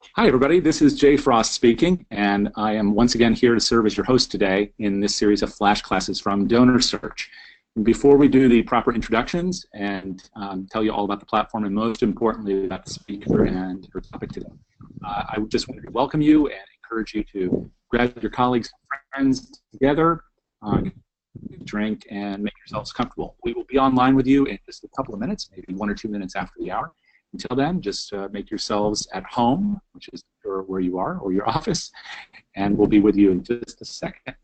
Hi, everybody. This is Jay Frost speaking, and I am once again here to serve as your host today in this series of flash classes from Donor Search. And before we do the proper introductions and tell you all about the platform and most importantly about the speaker and her topic today, I just want to welcome you and encourage you to grab your colleagues and friends together, drink, and make yourselves comfortable. We will be online with you in just a couple of minutes, maybe 1 or 2 minutes after the hour. Until then, just make yourselves at home, which is where you are, or your office, and we'll be with you in just a second.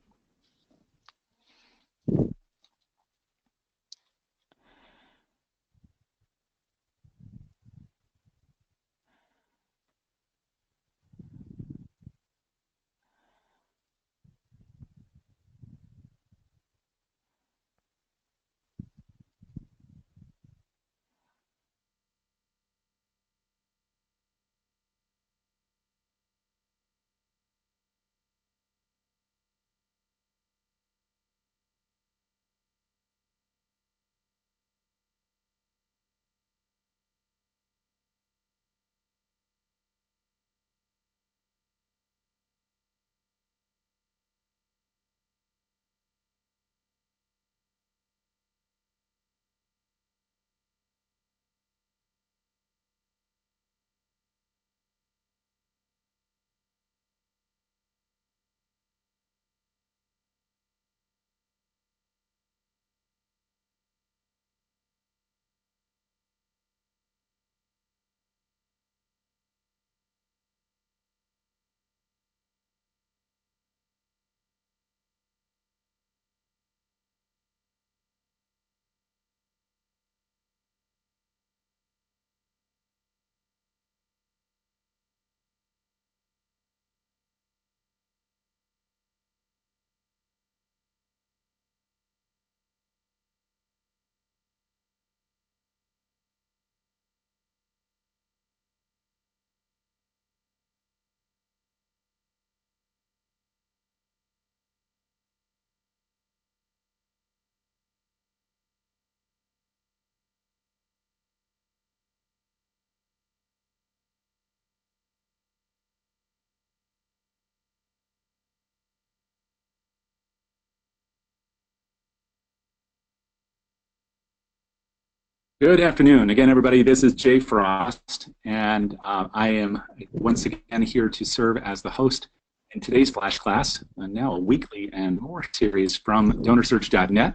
Good afternoon. Again, everybody, this is Jay Frost, and I am once again here to serve as the host in today's flash class, and now a weekly and more series from DonorSearch.net.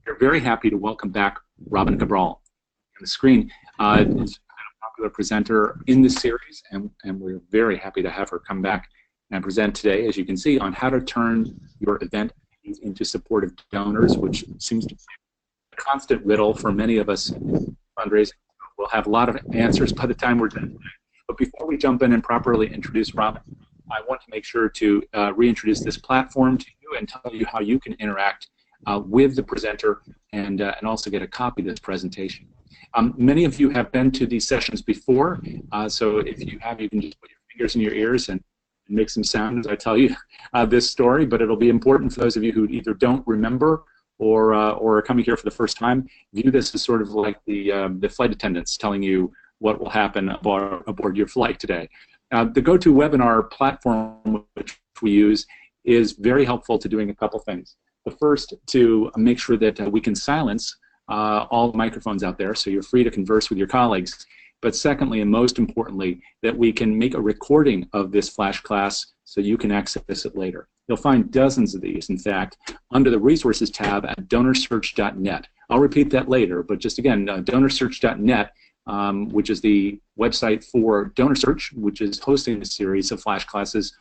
We're very happy to welcome back Robin Cabral on the screen. Is a popular presenter in this series, and we're very happy to have her come back and present today, as you can see, on how to turn your event into supportive donors, which seems to be constant riddle for many of us in fundraising. We'll have a lot of answers by the time we're done. But before we jump in and properly introduce Robin, I want to make sure to reintroduce this platform to you and tell you how you can interact with the presenter and also get a copy of this presentation. Many of you have been to these sessions before, so if you have, you can just put your fingers in your ears and make some sound as I tell you this story, but it'll be important for those of you who either don't remember or are coming here for the first time. View this as sort of like the flight attendants telling you what will happen aboard your flight today. The GoToWebinar platform which we use is very helpful to doing a couple things. The first, to make sure that we can silence all the microphones out there so you're free to converse with your colleagues. But secondly, and most importantly, that we can make a recording of this flash class so you can access it later. You'll find dozens of these, in fact, under the Resources tab at DonorSearch.net. I'll repeat that later, but just again, DonorSearch.net, which is the website for DonorSearch, which is hosting a series of flash classes,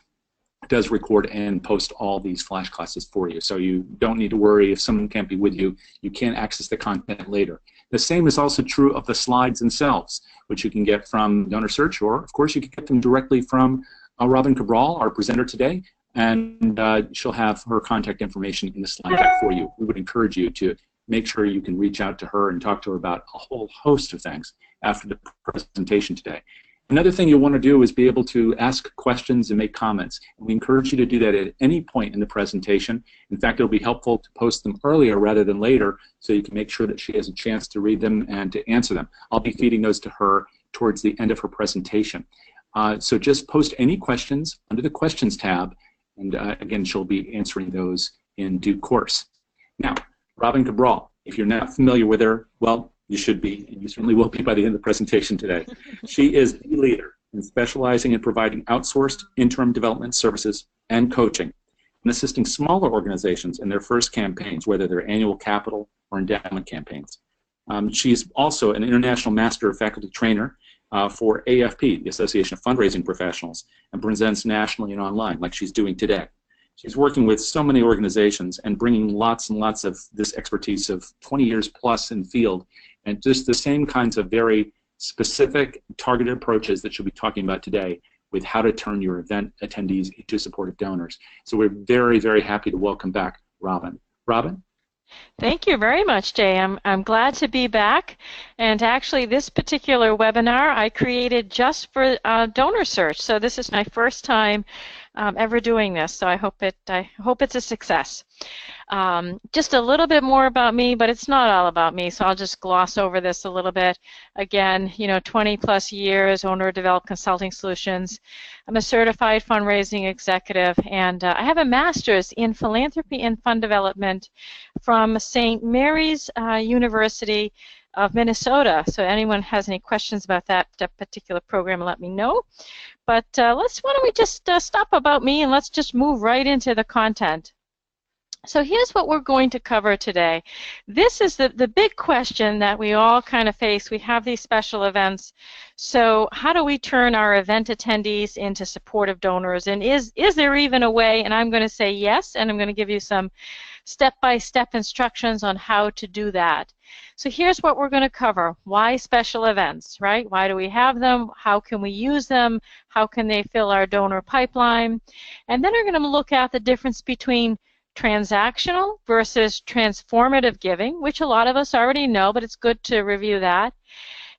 does record and post all these flash classes for you. So you don't need to worry if someone can't be with you. You can access the content later. The same is also true of the slides themselves, which you can get from DonorSearch, or of course you can get them directly from Robin Cabral, our presenter today, and she'll have her contact information in the slide deck for you. We would encourage you to make sure you can reach out to her and talk to her about a whole host of things after the presentation today. Another thing you'll want to do is be able to ask questions and make comments. And we encourage you to do that at any point in the presentation. In fact, it'll be helpful to post them earlier rather than later so you can make sure that she has a chance to read them and to answer them. I'll be feeding those to her towards the end of her presentation. So just post any questions under the questions tab, and again, she'll be answering those in due course. Now, Robin Cabral, if you're not familiar with her, well, you should be, and you certainly will be by the end of the presentation today. She is the leader in specializing in providing outsourced interim development services and coaching, and assisting smaller organizations in their first campaigns, whether they're annual capital or endowment campaigns. She's also an International Master of Faculty Trainer for AFP, the Association of Fundraising Professionals, and presents nationally and online, like she's doing today. She's working with so many organizations and bringing lots and lots of this expertise of 20 years plus in field, and just the same kinds of very specific, targeted approaches that she'll be talking about today with how to turn your event attendees into supportive donors. So we're very, very happy to welcome back Robin. Robin? Thank you very much, Jay. I'm glad to be back. And actually, this particular webinar I created just for donor search. So this is my first time ever doing this. So I hope it's a success. Just a little bit more about me, but it's not all about me. So I'll just gloss over this a little bit. Again, 20 plus years, owner of developed consulting solutions. I'm a certified fundraising executive, and I have a master's in philanthropy and fund development from St. Mary's University of Minnesota. So anyone has any questions about that particular program, let me know. But why don't we just stop about me and let's just move right into the content. So here's what we're going to cover today. This is the big question that we all kind of face. We have these special events. So how do we turn our event attendees into supportive donors? And is there even a way? And I'm going to say yes, and I'm going to give you some step-by-step instructions on how to do that. So here's what we're going to cover. Why special events, right? Why do we have them? How can we use them? How can they fill our donor pipeline? And then we're going to look at the difference between transactional versus transformative giving, which a lot of us already know, but it's good to review that.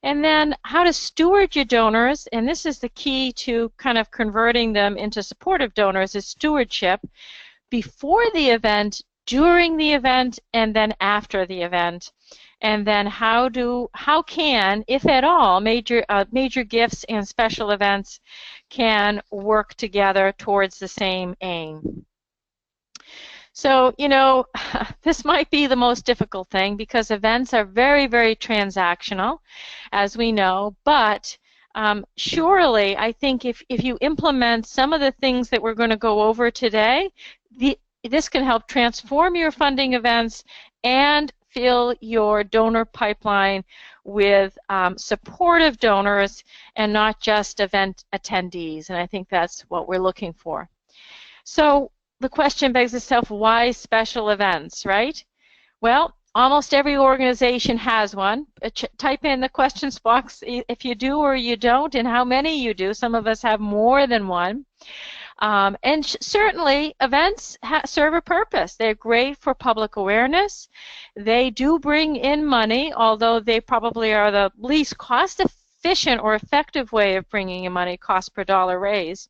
And then how to steward your donors, and this is the key to kind of converting them into supportive donors, is stewardship before the event, during the event, and then after the event. And then how can, if at all, major gifts and special events can work together towards the same aim. So, this might be the most difficult thing because events are very, very transactional, as we know, but surely I think if you implement some of the things that we're going to go over today, this can help transform your funding events and fill your donor pipeline with supportive donors and not just event attendees, and I think that's what we're looking for. So the question begs itself, why special events, right? Well, almost every organization has one. Type in the questions box if you do or you don't and how many you do. Some of us have more than one. And certainly events serve a purpose. They're great for public awareness. They do bring in money, although they probably are the least cost-efficient or effective way of bringing in money, cost per dollar raised.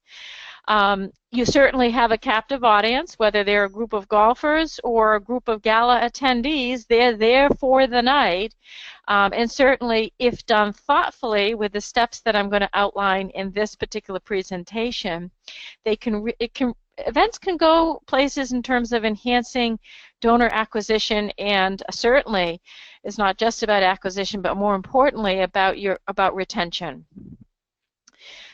You certainly have a captive audience, whether they're a group of golfers or a group of gala attendees. They're there for the night, and certainly if done thoughtfully with the steps that I'm going to outline in this particular presentation, events can go places in terms of enhancing donor acquisition, and certainly it's not just about acquisition, but more importantly about retention.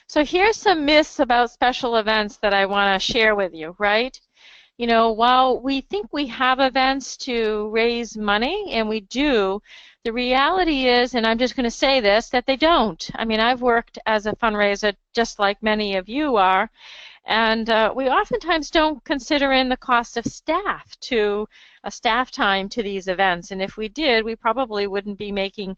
So here's some myths about special events that I want to share with you, right? While we think we have events to raise money, and we do, the reality is, and I'm just going to say this, that they don't. I mean, I've worked as a fundraiser just like many of you are, and we oftentimes don't consider in the cost of staff time to these events. And if we did, we probably wouldn't be making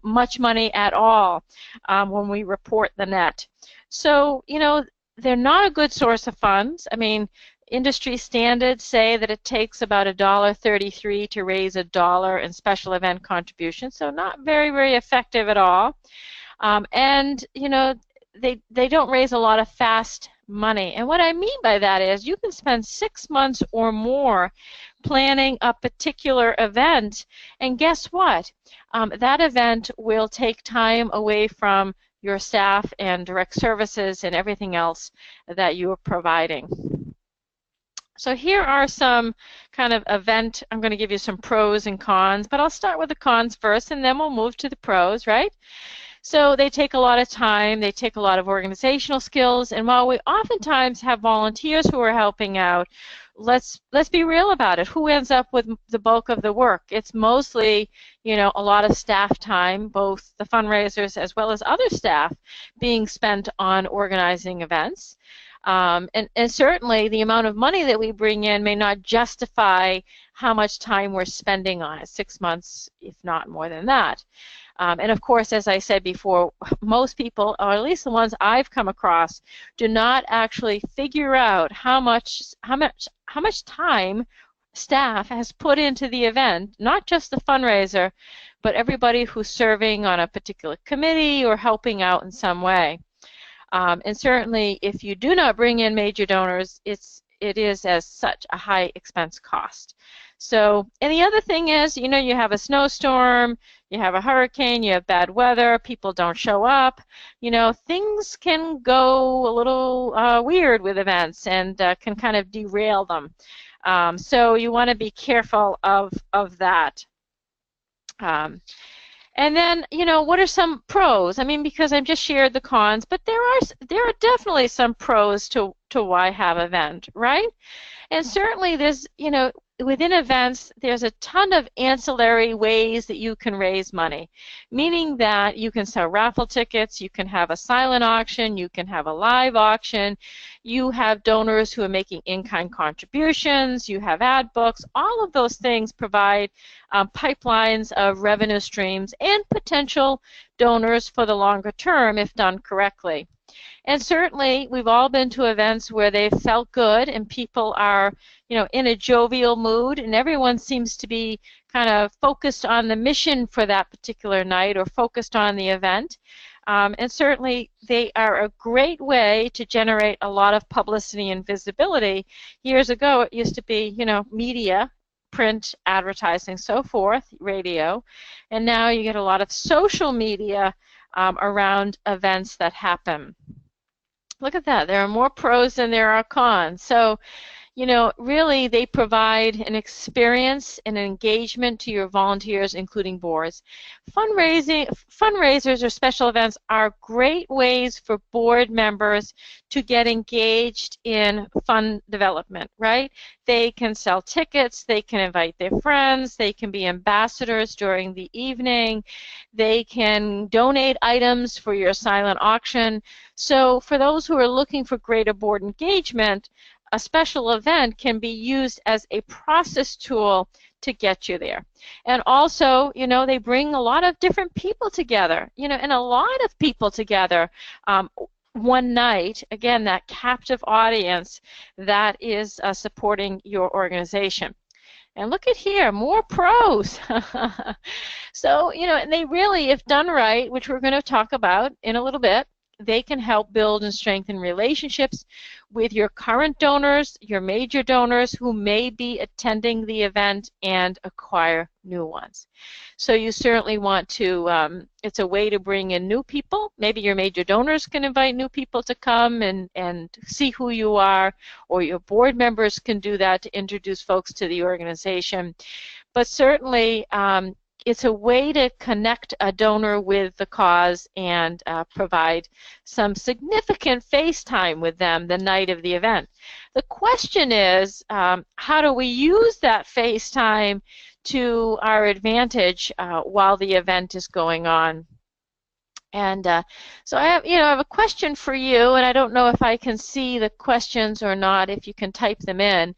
much money at all when we report the net. So, they're not a good source of funds. I mean, industry standards say that it takes about $1.33 to raise $1 in special event contributions, so not very, very effective at all. And, they don't raise a lot of fast money. And what I mean by that is you can spend 6 months or more planning a particular event, and guess what? That event will take time away from your staff and direct services and everything else that you are providing. So here are some kind of event, I'm going to give you some pros and cons, but I'll start with the cons first and then we'll move to the pros, right? So they take a lot of time, they take a lot of organizational skills, and while we oftentimes have volunteers who are helping out, let's be real about it. Who ends up with the bulk of the work? It's mostly, you know, a lot of staff time, both the fundraisers as well as other staff being spent on organizing events. And certainly the amount of money that we bring in may not justify how much time we're spending on it, 6 months, if not more than that. And of course, as I said before, most people, or at least the ones I've come across, do not actually figure out how much time staff has put into the event, not just the fundraiser, but everybody who's serving on a particular committee or helping out in some way. And certainly, if you do not bring in major donors, it is as such a high expense cost. So, and the other thing is, you know, you have a snowstorm, you have a hurricane, you have bad weather, people don't show up, you know, things can go a little weird with events and can kind of derail them. So you want to be careful of that. And then, you know, what are some pros? I mean, because I've just shared the cons, but there are definitely some pros to why have an event, right? And certainly there's, you know, within events, there's a ton of ancillary ways that you can raise money, meaning that you can sell raffle tickets, you can have a silent auction, you can have a live auction, you have donors who are making in-kind contributions, you have ad books. All of those things provide pipelines of revenue streams and potential donors for the longer term if done correctly. And certainly, we've all been to events where they've felt good and people are, you know, in a jovial mood and everyone seems to be kind of focused on the mission for that particular night or focused on the event. And certainly, they are a great way to generate a lot of publicity and visibility. Years ago, it used to be, you know, media, print, advertising, so forth, radio, and now you get a lot of social media around events that happen. Look at that. There are more pros than there are cons. So, you know, really they provide an experience and an engagement to your volunteers, including boards. Fundraisers or special events are great ways for board members to get engaged in fund development, right? They can sell tickets, they can invite their friends, they can be ambassadors during the evening, they can donate items for your silent auction. So for those who are looking for greater board engagement, a special event can be used as a process tool to get you there. And also, you know, they bring a lot of different people together, you know, and a lot of people together one night. Again, that captive audience that is supporting your organization. And look at here, more pros. So, you know, and they really, if done right, which we're going to talk about in a little bit, they can help build and strengthen relationships with your current donors, your major donors who may be attending the event, and acquire new ones. So you certainly want to, it's a way to bring in new people. Maybe your major donors can invite new people to come and see who you are, or your board members can do that to introduce folks to the organization. But certainly, it's a way to connect a donor with the cause and provide some significant face time with them the night of the event. The question is, how do we use that face time to our advantage while the event is going on? And so I have a question for you, and I don't know if I can see the questions or not, if you can type them in.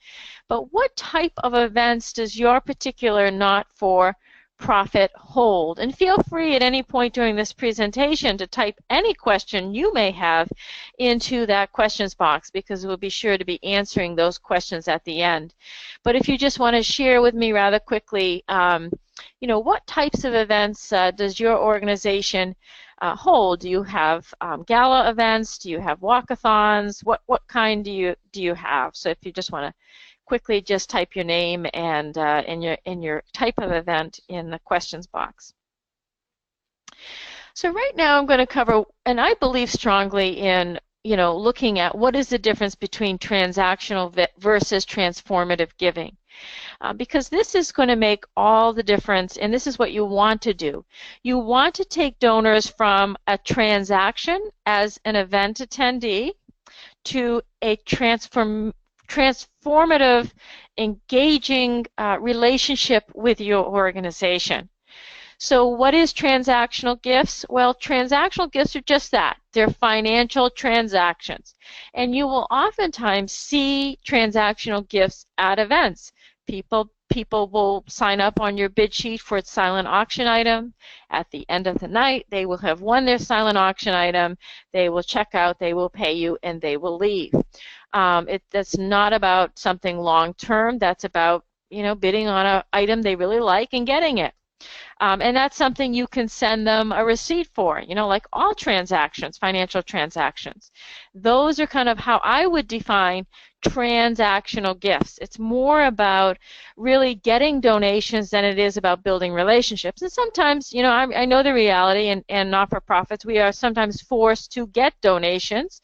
But what type of events does your particular not-for-profit hold? And feel free at any point during this presentation to type any question you may have into that questions box, because we'll be sure to be answering those questions at the end. But if you just want to share with me rather quickly, what types of events does your organization hold? Do you have gala events? Do you have walkathons? What kind do you have? So if you just want to quickly just type your name and in your type of event in the questions box. So right now I'm going to cover, and I believe strongly in, looking at what is the difference between transactional versus transformative giving. Because this is going to make all the difference, and this is what you want to do. You want to take donors from a transaction as an event attendee to a transformative, engaging relationship with your organization. So what is transactional gifts? Well, transactional gifts are just that. They're financial transactions. And you will oftentimes see transactional gifts at events. People will sign up on your bid sheet for its silent auction item. At the end of the night, they will have won their silent auction item. They will check out, they will pay you, and they will leave. That's not about something long term. That's about bidding on an item they really like and getting it. And that's something you can send them a receipt for, like all transactions, financial transactions. Those are kind of how I would define transactional gifts. It's more about really getting donations than it is about building relationships. And sometimes, I know the reality, and not-for-profits, we are sometimes forced to get donations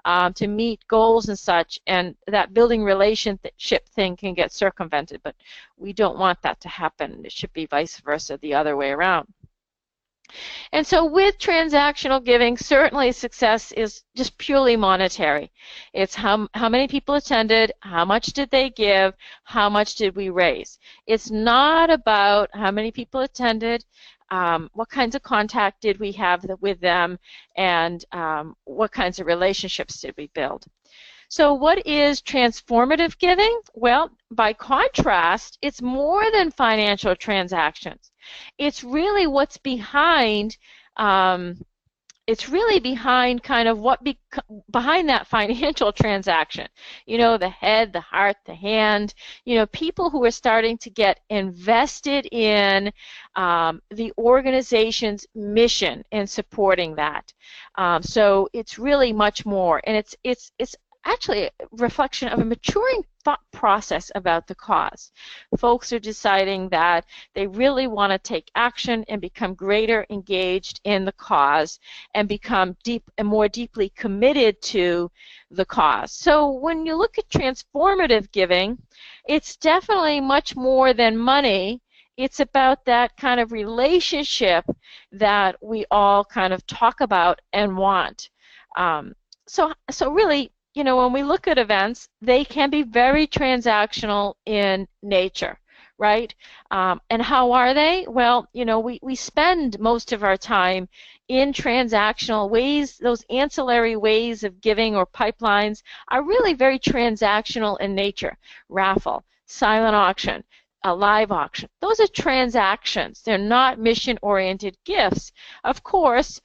to meet goals and such, and that building relationship thing can get circumvented, but we don't want that to happen. It should be vice versa, the other way around. And so with transactional giving, certainly success is just purely monetary. It's how many people attended, how much did they give, how much did we raise. It's not about how many people attended, what kinds of contact did we have with them, and what kinds of relationships did we build. So what is transformative giving? Well, by contrast, it's more than financial transactions. It's really what's behind, it's really behind kind of behind that financial transaction. The head, the heart, the hand, people who are starting to get invested in the organization's mission and supporting that. So it's really much more, and it's actually a reflection of a maturing thought process about the cause. Folks are deciding that they really want to take action and become greater engaged in the cause and become more deeply committed to the cause. So when you look at transformative giving, it's definitely much more than money. It's about that kind of relationship that we all kind of talk about and want. So really, when we look at events, they can be very transactional in nature, right? And how are they? Well, we spend most of our time in transactional ways. Those ancillary ways of giving or pipelines are really very transactional in nature. Raffle, silent auction, a live auction. Those are transactions. They're not mission-oriented gifts. Of course,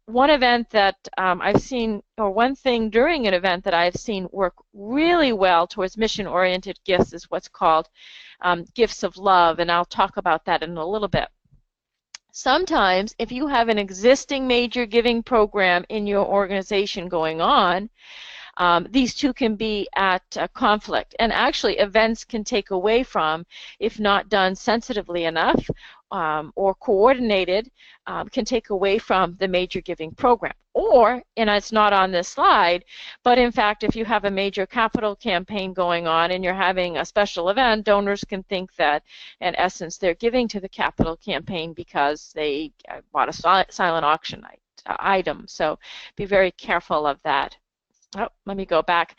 one event that I've seen, or one thing during an event that I've seen work really well towards mission-oriented gifts is what's called gifts of love, and I'll talk about that in a little bit. Sometimes, if you have an existing major giving program in your organization going on, these two can be at conflict, and actually events can take away from, if not done sensitively enough or coordinated, can take away from the major giving program. Or, and it's not on this slide, but in fact, if you have a major capital campaign going on and you're having a special event, donors can think that, in essence, they're giving to the capital campaign because they bought a silent auction item. So be very careful of that. Oh, let me go back.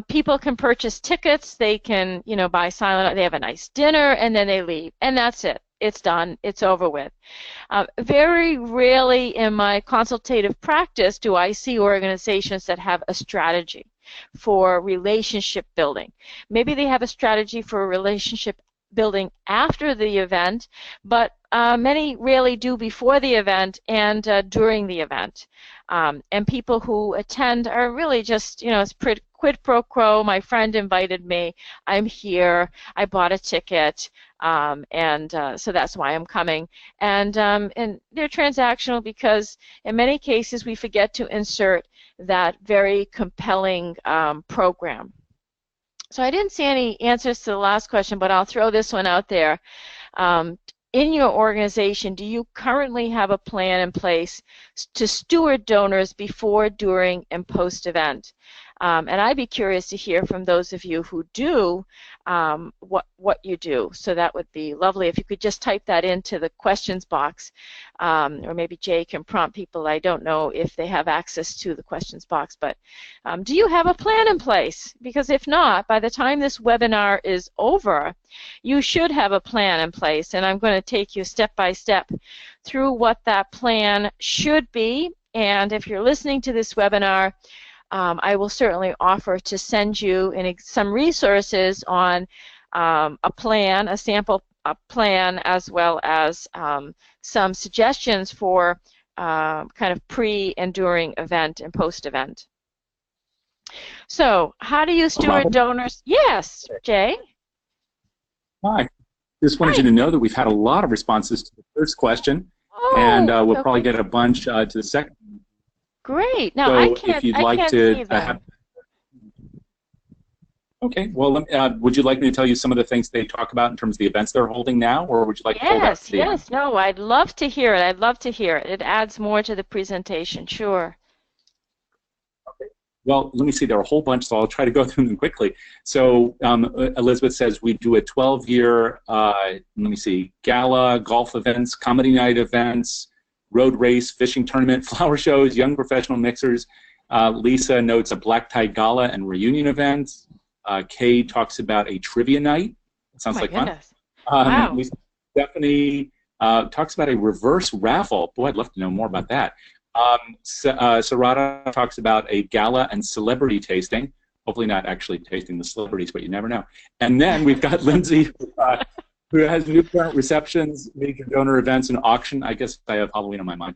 People can purchase tickets. They can, buy silent. They have a nice dinner, and then they leave, and that's it. It's done. It's over with. Very rarely in my consultative practice do I see organizations that have a strategy for relationship building. Maybe they have a strategy for relationship building after the event, but many rarely do before the event and during the event. And people who attend are really just, it's quid pro quo. My friend invited me. I'm here. I bought a ticket, and so that's why I'm coming. And they're transactional because in many cases we forget to insert that very compelling program. So I didn't see any answers to the last question, but I'll throw this one out there. in your organization, do you currently have a plan in place to steward donors before, during, and post-event? And I'd be curious to hear from those of you who do what you do. So that would be lovely if you could just type that into the questions box, or maybe Jay can prompt people. I don't know if they have access to the questions box, but do you have a plan in place? Because if not, by the time this webinar is over, you should have a plan in place, and I'm going to take you step by step through what that plan should be. And if you're listening to this webinar, I will certainly offer to send you some resources on a plan, a sample plan, as well as some suggestions for kind of pre and during event and post-event. So how do you steward donors? Yes, Jay? Hi. Just wanted you to know that we've had a lot of responses to the first question, Oh, and we'll probably get a bunch to the second. Great. Now, So I can't, if you'd I like can't to see them. Okay, well, would you like me to tell you some of the things they talk about in terms of the events they're holding now, or would you like to hold that to the end? Yes, no, I'd love to hear it. I'd love to hear it. It adds more to the presentation, sure. Okay. Well, let me see. There are a whole bunch, so I'll try to go through them quickly. So Elizabeth says we do a 12-year, let me see, gala, golf events, comedy night events, road race, fishing tournament, flower shows, young professional mixers. Lisa notes a black tie gala and reunion events. Kay talks about a trivia night. That sounds like fun. Wow. Stephanie talks about a reverse raffle. Boy, I'd love to know more about that. Sarada talks about a gala and celebrity tasting. Hopefully not actually tasting the celebrities, but you never know. And then we've got Lindsay, who has new parent receptions, major donor events, and auction. I guess I have Halloween on my mind.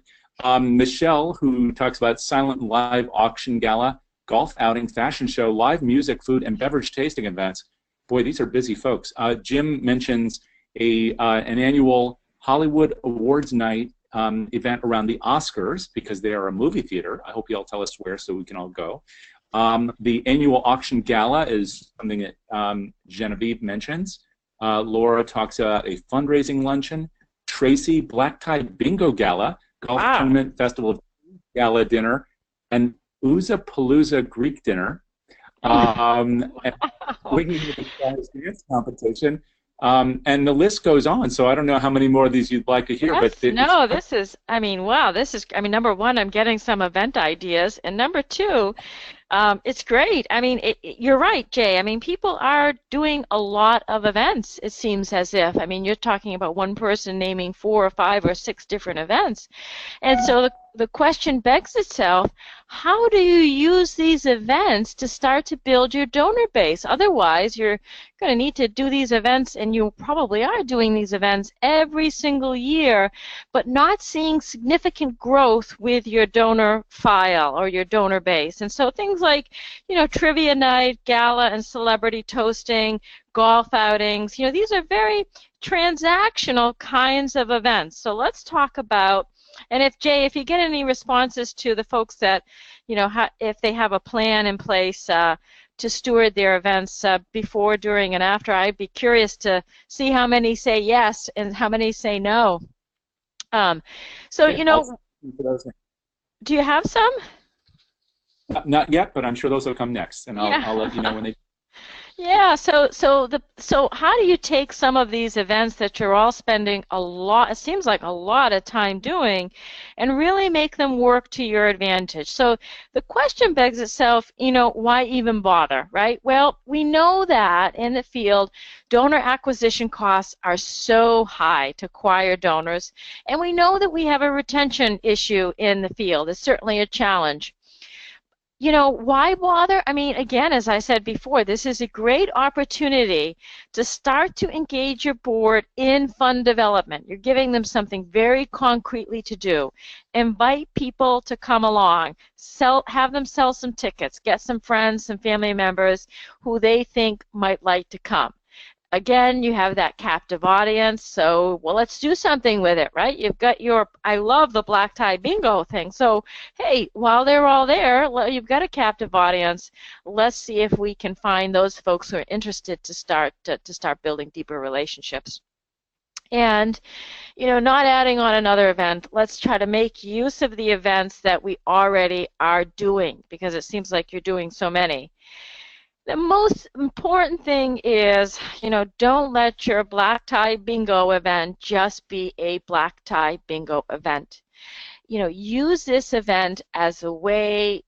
Michelle, who talks about silent and live auction gala, golf outing, fashion show, live music, food, and beverage tasting events. Boy, these are busy folks. Jim mentions an annual Hollywood Awards night event around the Oscars, because they are a movie theater. I hope you all tell us where so we can all go. The annual auction gala is something that Genevieve mentions. Laura talks about a fundraising luncheon. Tracy, black tie bingo gala, golf tournament, festival gala dinner, and Ooza Palooza Greek dinner, and Winging the Stars dance competition, and the list goes on. So I don't know how many more of these you'd like to hear. Yes, no, this is, I mean, wow, this is, I mean, number one, I'm getting some event ideas, and number two, it's great. I mean, you're right, Jay. I mean, people are doing a lot of events, it seems as if. I mean, you're talking about one person naming 4 or 5 or 6 different events. And so the question begs itself, how do you use these events to start to build your donor base? Otherwise, you're going to need to do these events, and you probably are doing these events every single year, but not seeing significant growth with your donor file or your donor base. And so things like, you know, trivia night, gala and celebrity toasting, golf outings, you know, these are very transactional kinds of events. So let's talk about, and if Jay, if you get any responses to the folks that, you know, if they have a plan in place to steward their events before, during, and after, I'd be curious to see how many say yes and how many say no. So, you know, do you have some? Not yet, but I'm sure those will come next, and I'll let you know when they. Yeah, so how do you take some of these events that you're all spending a lot, it seems like a lot of time doing, and really make them work to your advantage? So the question begs itself, you know, why even bother, right? Well, we know that in the field, donor acquisition costs are so high to acquire donors, and we know that we have a retention issue in the field. It's certainly a challenge. You know, why bother? I mean, again, as I said before, this is a great opportunity to start to engage your board in fund development. You're giving them something very concretely to do. Invite people to come along. Have them sell some tickets. Get some friends, some family members who they think might like to come. Again, you have that captive audience, so, well, let's do something with it, right? You've got your, I love the black tie bingo thing. So, hey, while they're all there, you've got a captive audience. Let's see if we can find those folks who are interested to start building deeper relationships. And, not adding on another event, let's try to make use of the events that we already are doing, because it seems like you're doing so many. The most important thing is, don't let your black tie bingo event just be a black tie bingo event. Use this event as a way,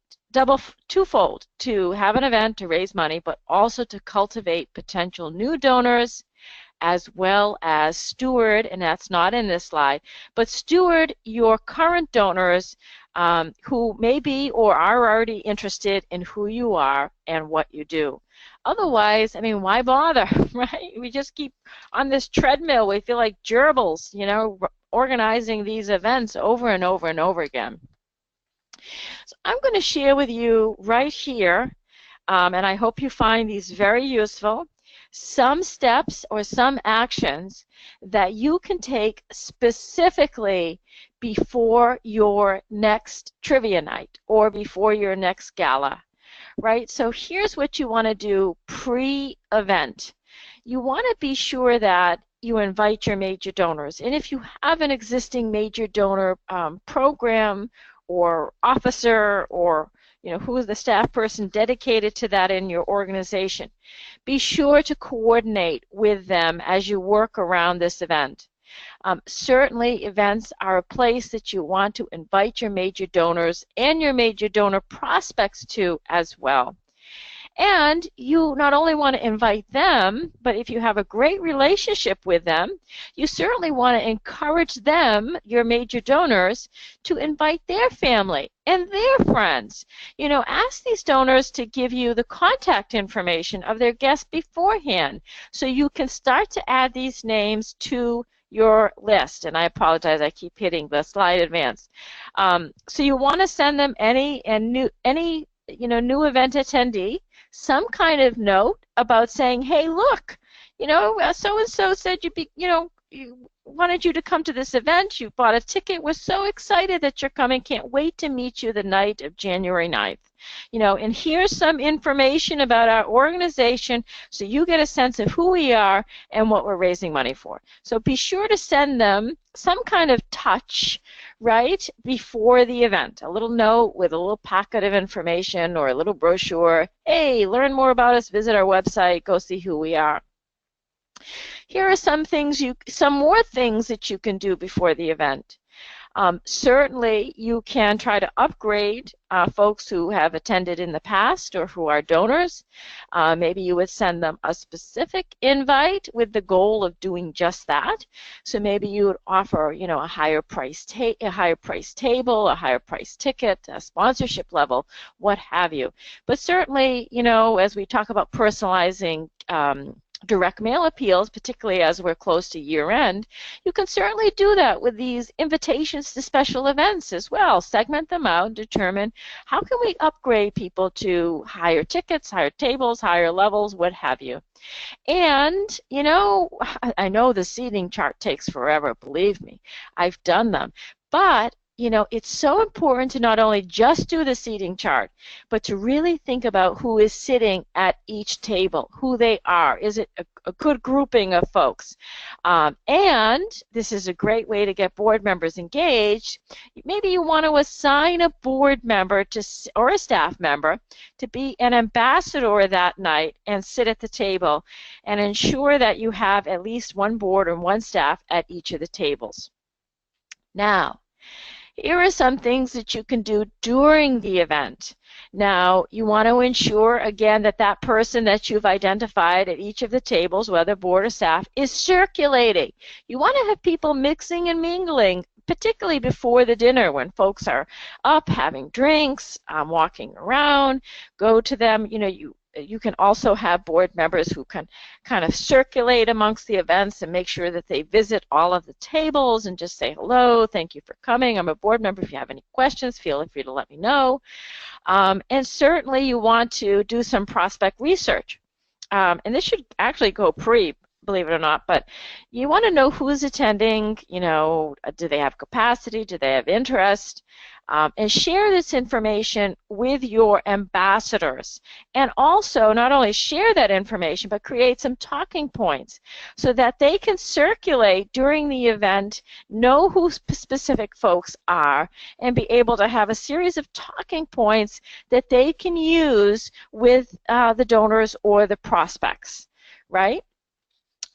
twofold, to have an event to raise money, but also to cultivate potential new donors, as well as steward, and that's not in this slide, but steward your current donors who may be or are already interested in who you are and what you do. Otherwise, I mean, why bother, right? We just keep on this treadmill. We feel like gerbils, organizing these events over and over and over again. So I'm going to share with you right here, and I hope you find these very useful, some steps or some actions that you can take specifically before your next trivia night or before your next gala, right? So here's what you want to do pre-event. You want to be sure that you invite your major donors. And if you have an existing major donor program or officer, or who is the staff person dedicated to that in your organization, be sure to coordinate with them as you work around this event. Certainly, events are a place that you want to invite your major donors and your major donor prospects to as well. And you not only want to invite them, but if you have a great relationship with them, you certainly want to encourage them, your major donors, to invite their family and their friends. Ask these donors to give you the contact information of their guests beforehand, so you can start to add these names to your list. And I apologize, I keep hitting the slide advance. So you want to send them any new event attendee some kind of note about saying, hey, look, so-and-so said wanted you to come to this event. You bought a ticket. We're so excited that you're coming. Can't wait to meet you the night of January 9th. And here's some information about our organization so you get a sense of who we are and what we're raising money for. So be sure to send them some kind of touch right before the event, a little note with a little packet of information or a little brochure. Hey, learn more about us, visit our website, go see who we are. Here are some more things that you can do before the event. Certainly, you can try to upgrade folks who have attended in the past or who are donors. Maybe you would send them a specific invite with the goal of doing just that. So maybe you would offer, a higher price table, a higher price ticket, a sponsorship level, what have you. But certainly, as we talk about personalizing direct mail appeals, particularly as we're close to year end, you can certainly do that with these invitations to special events as well. Segment them out and determine how can we upgrade people to higher tickets, higher tables, higher levels, what have you. And, I know the seating chart takes forever, believe me. I've done them. But it's so important to not only just do the seating chart, but to really think about who is sitting at each table, who they are. Is it a good grouping of folks? And this is a great way to get board members engaged. Maybe you want to assign a board member or a staff member to be an ambassador that night and sit at the table and ensure that you have at least one board and one staff at each of the tables. Now, here are some things that you can do during the event. Now, you want to ensure, again, that that person that you've identified at each of the tables, whether board or staff, is circulating. You want to have people mixing and mingling, particularly before the dinner when folks are up having drinks, walking around. Go to them. You can also have board members who can kind of circulate amongst the events and make sure that they visit all of the tables and just say hello, thank you for coming, I'm a board member. If you have any questions, feel free to let me know. And certainly you want to do some prospect research. And this should actually go believe it or not, but you want to know who is attending, do they have capacity, do they have interest, and share this information with your ambassadors. And also, not only share that information, but create some talking points so that they can circulate during the event, know who specific folks are, and be able to have a series of talking points that they can use with the donors or the prospects, right?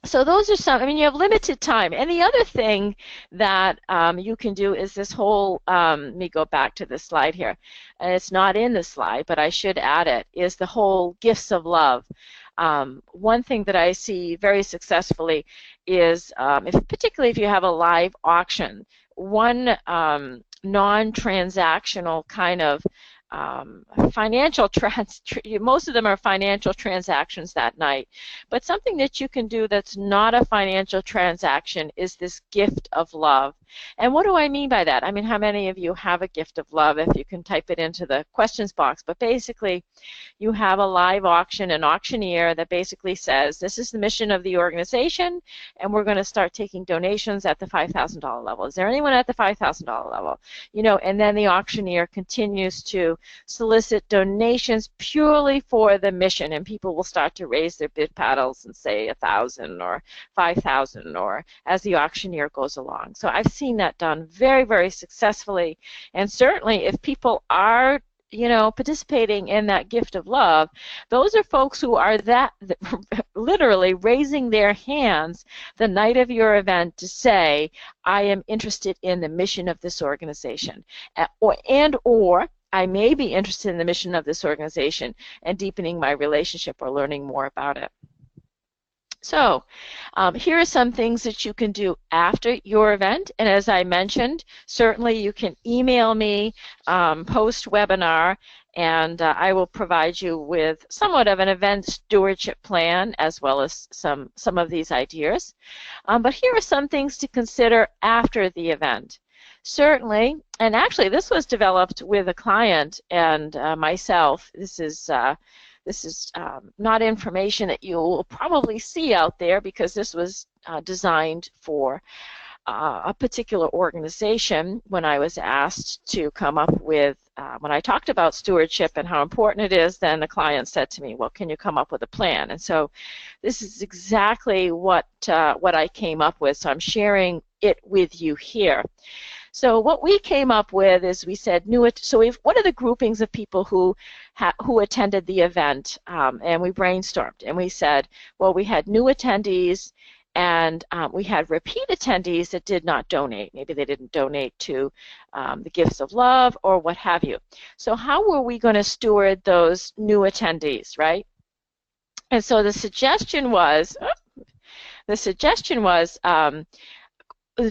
So those are some, I mean, you have limited time. And the other thing that you can do is this whole, let me go back to this slide here. And it's not in the slide, but I should add it, is the whole gifts of love. One thing that I see very successfully is, particularly if you have a live auction, one non-transactional kind of financial most of them are financial transactions that night, but something that you can do that's not a financial transaction is this gift of love. And what do I mean by that? I mean, how many of you have a gift of love? If you can type it into the questions box. But basically, you have a live auction, an auctioneer that basically says, this is the mission of the organization, and we're going to start taking donations at the $5,000 level. Is there anyone at the $5,000 level? You know, and then the auctioneer continues to solicit donations purely for the mission, and people will start to raise their bid paddles and say 1,000 or 5,000 or as the auctioneer goes along. So I've seen that done very, very successfully, and certainly if people are participating in that gift of love, those are folks who are literally raising their hands the night of your event to say, I am interested in the mission of this organization, or I may be interested in the mission of this organization and deepening my relationship or learning more about it. So here are some things that you can do after your event. And as I mentioned, certainly you can email me post-webinar, and I will provide you with somewhat of an event stewardship plan as well as some of these ideas. But here are some things to consider after the event. Certainly, and actually this was developed with a client and myself. This is not information that you will probably see out there because this was designed for a particular organization when I was asked to come up with, when I talked about stewardship and how important it is, then the client said to me, well, can you come up with a plan? And so this is exactly what I came up with, so I'm sharing it with you here. So what we came up with is we said what are the groupings of people who attended the event? And we brainstormed and we said, well, we had new attendees and we had repeat attendees that did not donate. Maybe they didn't donate to the gifts of love or what have you. So how were we going to steward those new attendees, right? And so the suggestion was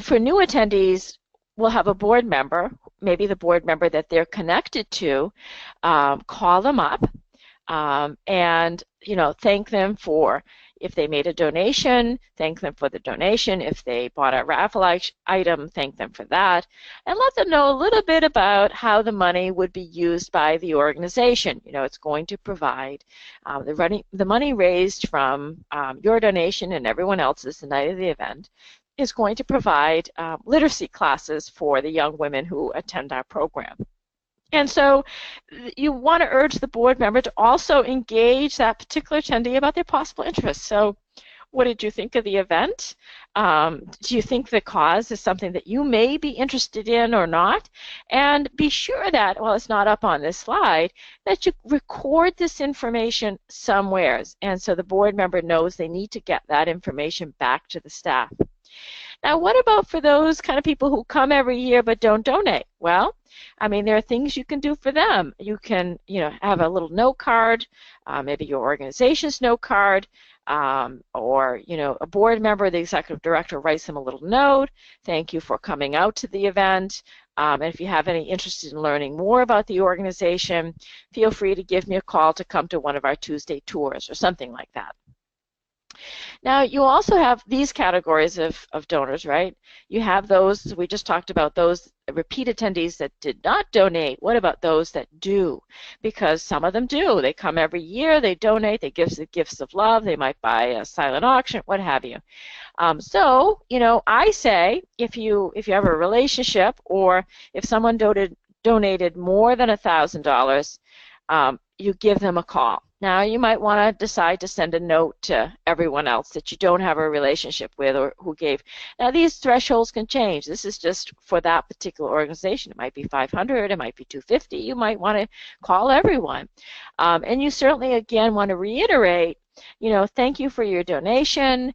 for new attendees, we'll have a board member, maybe the board member that they're connected to, call them up and thank them for if they made a donation, thank them for the donation. If they bought a raffle item, thank them for that, and let them know a little bit about how the money would be used by the organization. It's going to provide the money raised from your donation and everyone else's the night of the event is going to provide literacy classes for the young women who attend our program. And so you want to urge the board member to also engage that particular attendee about their possible interests. So what did you think of the event? Do you think the cause is something that you may be interested in or not? And be sure that, well, it's not up on this slide, that you record this information somewhere. And so the board member knows they need to get that information back to the staff. Now, what about for those kind of people who come every year but don't donate? Well, I mean, there are things you can do for them. You can, have a little note card, maybe your organization's note card, or, a board member, the executive director writes them a little note. Thank you for coming out to the event. And if you have any interest in learning more about the organization, feel free to give me a call to come to one of our Tuesday tours or something like that. Now, you also have these categories of donors, right? You have those, we just talked about those repeat attendees that did not donate. What about those that do? Because some of them do. They come every year, they donate, they give the gifts of love, they might buy a silent auction, what have you. So, I say if you have a relationship or if someone donated more than $1,000, you give them a call. Now, you might want to decide to send a note to everyone else that you don't have a relationship with or who gave. Now, these thresholds can change. This is just for that particular organization. It might be 500, it might be 250. You might want to call everyone. And you certainly, again, want to reiterate, thank you for your donation.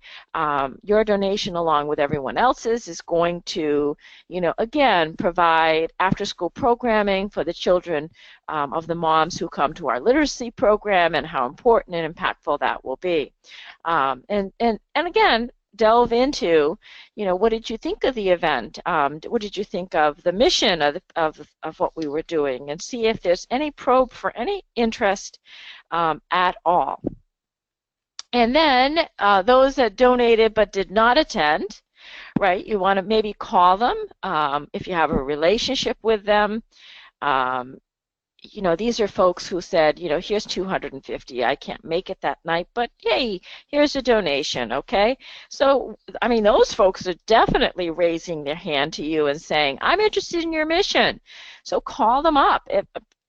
Your donation, along with everyone else's, is going to, again, provide after-school programming for the children of the moms who come to our literacy program, and how important and impactful that will be. And again, delve into, what did you think of the event? What did you think of the mission of what we were doing? And see if there's any probe for any interest at all. And then those that donated but did not attend, right, you want to maybe call them if you have a relationship with them. These are folks who said, here's 250. I can't make it that night, but hey, here's a donation, okay? So, I mean, those folks are definitely raising their hand to you and saying, I'm interested in your mission. So call them up.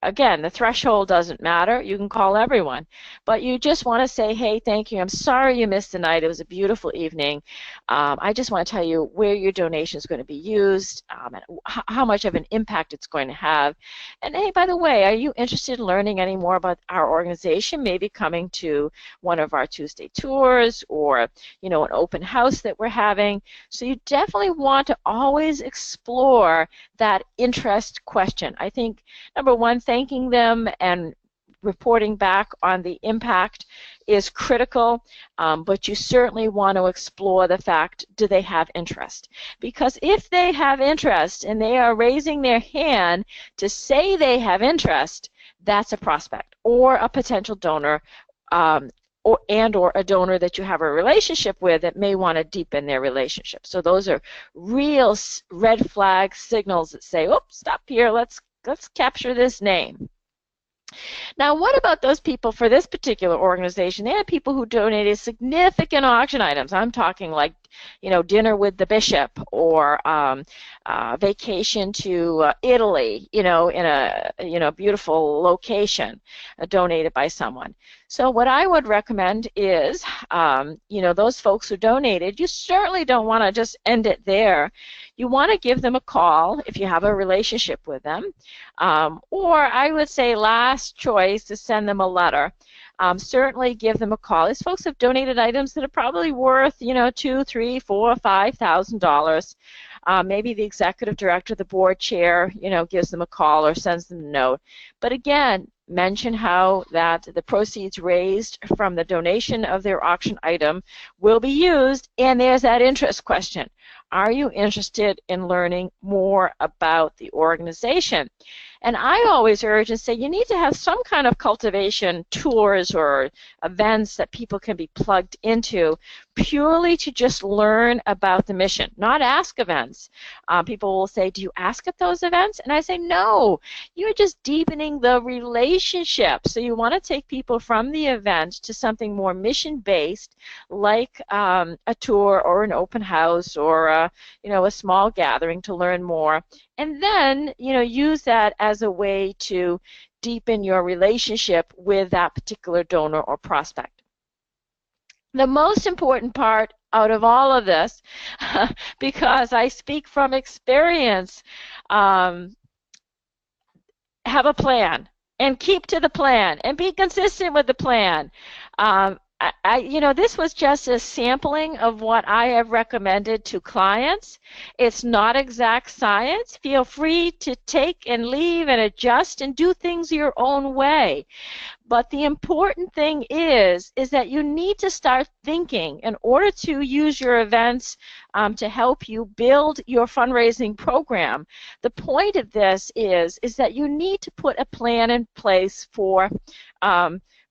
Again, the threshold doesn't matter. You can call everyone. But you just want to say, hey, thank you. I'm sorry you missed the night. It was a beautiful evening. I just want to tell you where your donation is going to be used, and how much of an impact it's going to have. And hey, by the way, are you interested in learning any more about our organization? Maybe coming to one of our Tuesday tours, or an open house that we're having. So you definitely want to always explore that interest question. I think, number one, thanking them and reporting back on the impact is critical, but you certainly want to explore the fact, do they have interest? Because if they have interest and they are raising their hand to say they have interest, that's a prospect or a potential donor, or a donor that you have a relationship with that may want to deepen their relationship. So those are real red flag signals that say, oh, stop here, let's capture this name. Now, what about those people for this particular organization? They had people who donated significant auction items. I'm talking like, dinner with the bishop, or vacation to Italy, in a beautiful location donated by someone. So what I would recommend is, those folks who donated, you certainly don't want to just end it there. You want to give them a call if you have a relationship with them, or I would say last choice to send them a letter. Certainly give them a call. These folks have donated items that are probably worth, $2,000, $3,000, $4,000, $5,000. Maybe the executive director, the board chair, gives them a call or sends them a note. But again, mention how that the proceeds raised from the donation of their auction item will be used, and there's that interest question. Are you interested in learning more about the organization? And I always urge and say you need to have some kind of cultivation tours or events that people can be plugged into, purely to just learn about the mission, not ask events. People will say, do you ask at those events? And I say, no, you're just deepening the relationship. So you want to take people from the event to something more mission-based, like a tour or an open house, or a small gathering to learn more. And then, use that as a way to deepen your relationship with that particular donor or prospect. The most important part out of all of this, because I speak from experience, have a plan and keep to the plan and be consistent with the plan. This was just a sampling of what I have recommended to clients. It's not exact science. Feel free to take and leave and adjust and do things your own way. But the important thing is that you need to start thinking in order to use your events to help you build your fundraising program. The point of this is that you need to put a plan in place for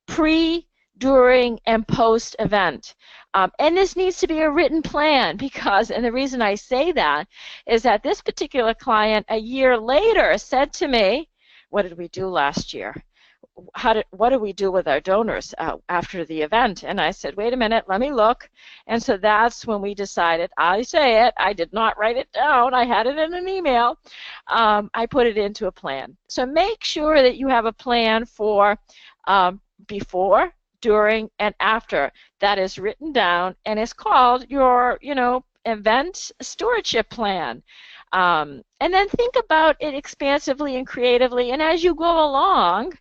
pre, during, and post event. And this needs to be a written plan, because, and the reason I say that is that this particular client a year later said to me, what did we do last year? what do we do with our donors after the event? And I said, wait a minute, let me look. And so that's when we decided, I say it, I did not write it down, I had it in an email. I put it into a plan. So make sure that you have a plan for before, during, and after that is written down and is called your, event stewardship plan. And then think about it expansively and creatively, and as you go along,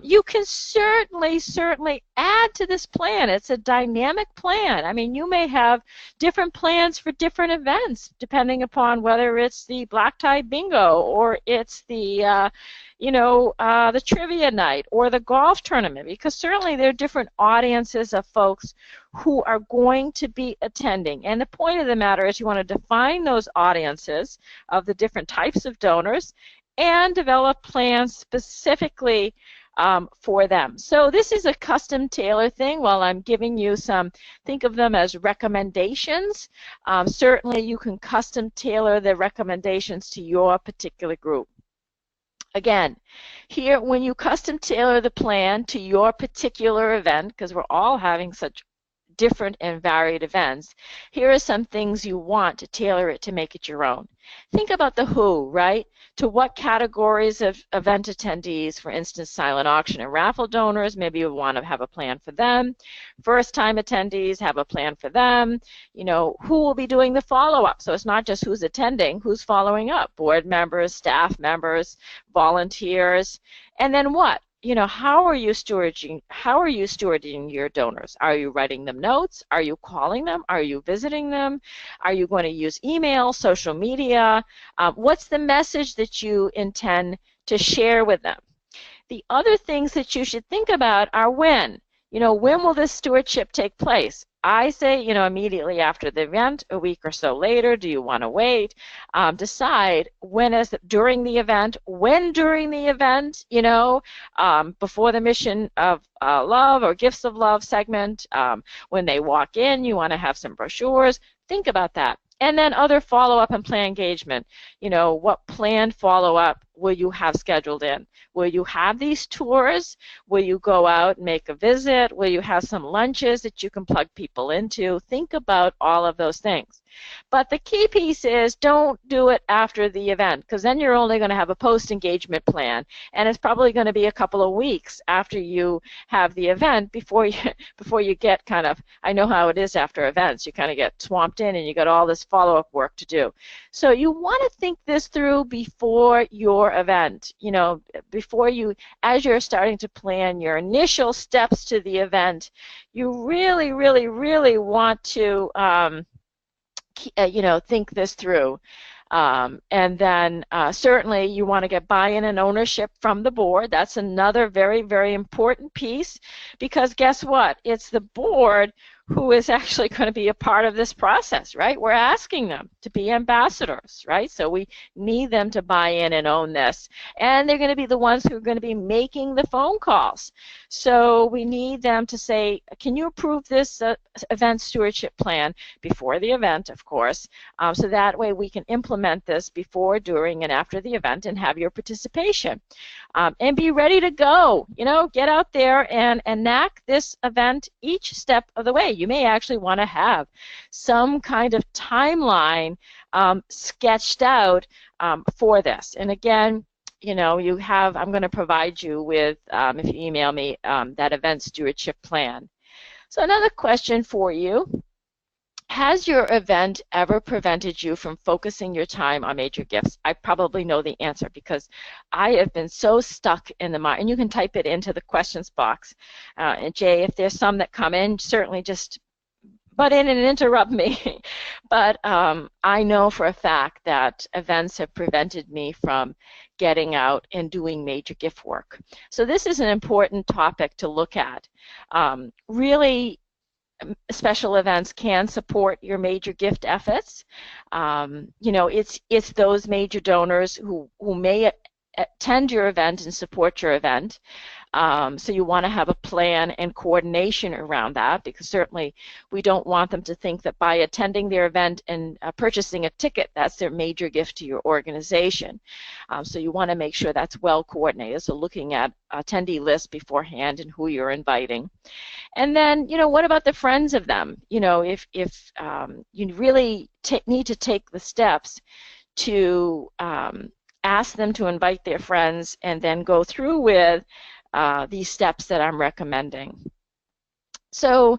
you can certainly add to this plan. It's a dynamic plan. I mean, you may have different plans for different events, depending upon whether it's the black tie bingo or it's the, the trivia night or the golf tournament, because certainly there are different audiences of folks who are going to be attending. And the point of the matter is you want to define those audiences of the different types of donors and develop plans specifically for them. So this is a custom tailor thing. While I'm giving you some, think of them as recommendations. Certainly you can custom tailor the recommendations to your particular group. Again, here when you custom tailor the plan to your particular event, because we're all having such different and varied events, here are some things you want to tailor it to make it your own. Think about the who, right? To what categories of event attendees, for instance, silent auction and raffle donors, maybe you want to have a plan for them. First-time attendees, have a plan for them. Who will be doing the follow-up? So it's not just who's attending, who's following up? Board members, staff members, volunteers. And then what? How are you stewarding your donors? Are you writing them notes? Are you calling them? Are you visiting them? Are you going to use email, social media? What's the message that you intend to share with them? The other things that you should think about are when. When will this stewardship take place? I say, immediately after the event, a week or so later. Do you want to wait? Decide when is it during the event, when during the event, before the mission of love or gifts of love segment. When they walk in, you want to have some brochures. Think about that. And then other follow-up and plan engagement. What planned follow-up will you have scheduled in? Will you have these tours? Will you go out and make a visit? Will you have some lunches that you can plug people into? Think about all of those things. But the key piece is don't do it after the event, because then you're only going to have a post-engagement plan, and it's probably going to be a couple of weeks after you have the event before you get kind of, I know how it is after events, you kind of get swamped in and you got all this follow-up work to do. So you want to think this through before your event, before you, as you're starting to plan your initial steps to the event, you really, really, really want to think this through. And then certainly you want to get buy-in and ownership from the board. That's another very, very important piece, because guess what? It's the board who is actually going to be a part of this process, right? We're asking them to be ambassadors, right? So we need them to buy in and own this. And they're going to be the ones who are going to be making the phone calls. So we need them to say, can you approve this event stewardship plan before the event, of course, so that way we can implement this before, during, and after the event and have your participation. And be ready to go. Get out there and enact this event each step of the way. You may actually want to have some kind of timeline sketched out for this. And again, you have, I'm going to provide you with, if you email me, that event stewardship plan. So another question for you. Has your event ever prevented you from focusing your time on major gifts? I probably know the answer, because I have been so stuck in the mind, and you can type it into the questions box. And Jay, if there's some that come in, certainly just butt in and interrupt me. But I know for a fact that events have prevented me from getting out and doing major gift work. So this is an important topic to look at. Really, special events can support your major gift efforts. It's those major donors who may attend your event and support your event. So you want to have a plan and coordination around that, because certainly we don't want them to think that by attending their event and purchasing a ticket, that's their major gift to your organization. So you want to make sure that's well coordinated. So looking at attendee lists beforehand and who you're inviting. And then, what about the friends of them? If you really need to take the steps to ask them to invite their friends and then go through with these steps that I'm recommending. So,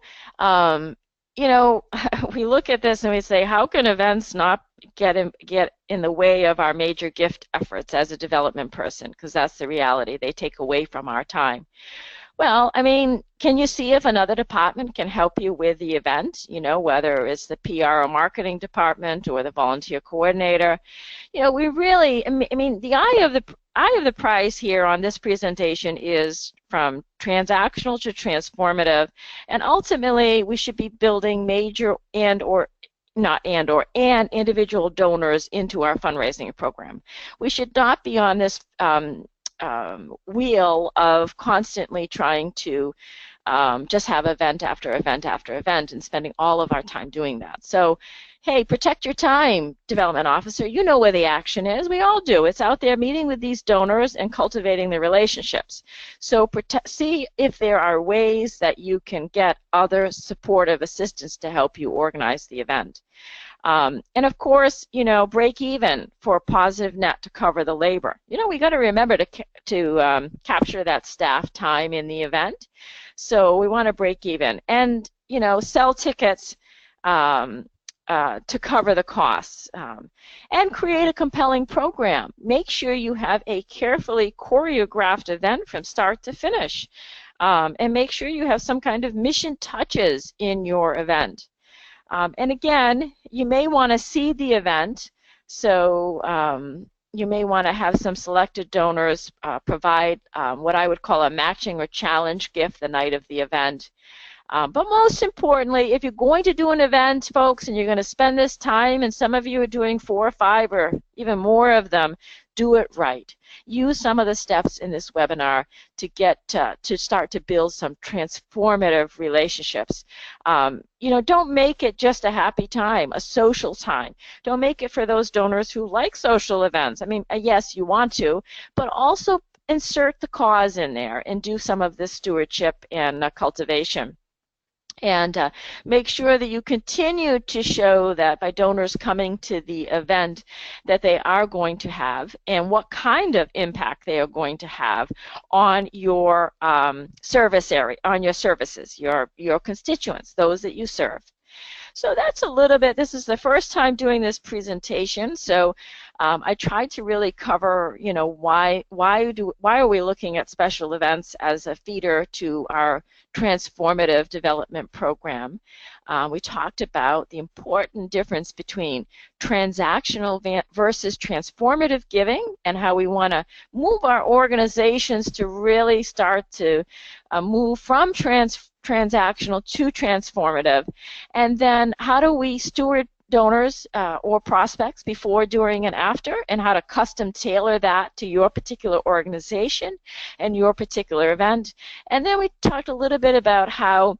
we look at this and we say, how can events not get in the way of our major gift efforts as a development person? Because that's the reality. They take away from our time. Well, I mean, can you see if another department can help you with the event? Whether it's the PR or marketing department or the volunteer coordinator. We really, I mean, the eye of the prize here on this presentation is from transactional to transformative, and ultimately we should be building major and individual donors into our fundraising program. We should not be on this wheel of constantly trying to just have event after event after event and spending all of our time doing that. So, hey, protect your time, development officer. You know where the action is. We all do. It's out there meeting with these donors and cultivating the relationships. So see if there are ways that you can get other supportive assistance to help you organize the event. And of course, break even for a positive net to cover the labor. We got to remember to capture that staff time in the event. So we want to break even and, sell tickets to cover the costs, and create a compelling program. Make sure you have a carefully choreographed event from start to finish, and make sure you have some kind of mission touches in your event. And again, you may want to seed the event, so you may want to have some selected donors provide what I would call a matching or challenge gift the night of the event. But most importantly, if you're going to do an event, folks, and you're going to spend this time, and some of you are doing 4 or 5 or even more of them, do it right. Use some of the steps in this webinar to get to start to build some transformative relationships. Don't make it just a happy time, a social time. Don't make it for those donors who like social events. I mean, yes, you want to, but also insert the cause in there and do some of this stewardship and cultivation. And make sure that you continue to show that by donors coming to the event that they are going to have and what kind of impact they are going to have on your service area, on your services, your constituents, those that you serve. So that's a little bit, this is the first time doing this presentation, so I tried to really cover, why are we looking at special events as a feeder to our transformative development program. We talked about the important difference between transactional versus transformative giving and how we want to move our organizations to really start to move from transactional to transformative. And then how do we steward donors or prospects before, during, and after, and how to custom tailor that to your particular organization and your particular event. And then we talked a little bit about how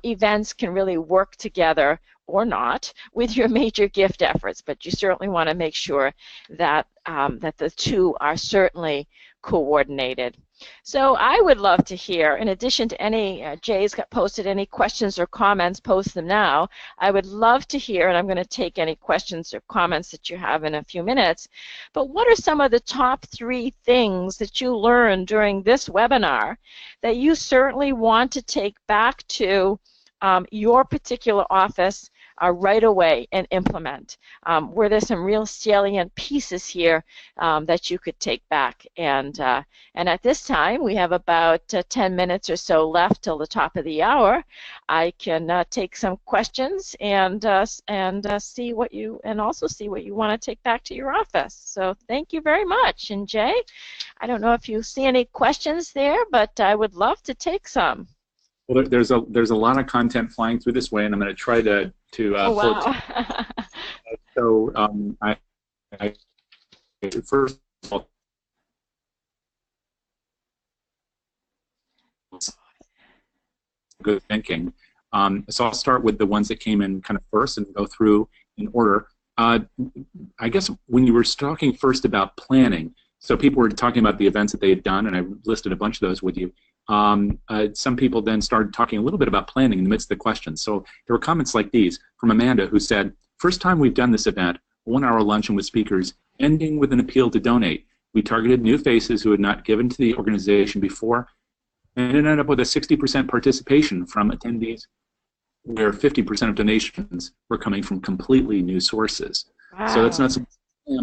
events can really work together or not with your major gift efforts, but you certainly want to make sure that that the two are certainly coordinated. So I would love to hear, in addition to any, Jay's got posted any questions or comments, post them now. I would love to hear, and I'm going to take any questions or comments that you have in a few minutes, but what are some of the top 3 things that you learned during this webinar that you certainly want to take back to your particular office right away and implement? Were there some real salient pieces here that you could take back? And at this time, we have about 10 minutes or so left till the top of the hour. I can take some questions and see what you, and also see what you want to take back to your office. So thank you very much. And Jay, I don't know if you see any questions there, but I would love to take some. Well, there's a lot of content flying through this way, and I'm going to try to oh, wow. So I first of all, good thinking. So I'll start with the ones that came in kind of first and go through in order. I guess when you were talking first about planning, so people were talking about the events that they had done, and I listed a bunch of those with you. Some people then started talking a little bit about planning in the midst of the questions. So there were comments like these from Amanda, who said, "First time we've done this event, a 1-hour luncheon with speakers, ending with an appeal to donate. We targeted new faces who had not given to the organization before, and it ended up with a 60% participation from attendees, where 50% of donations were coming from completely new sources." So that's Wow. not so,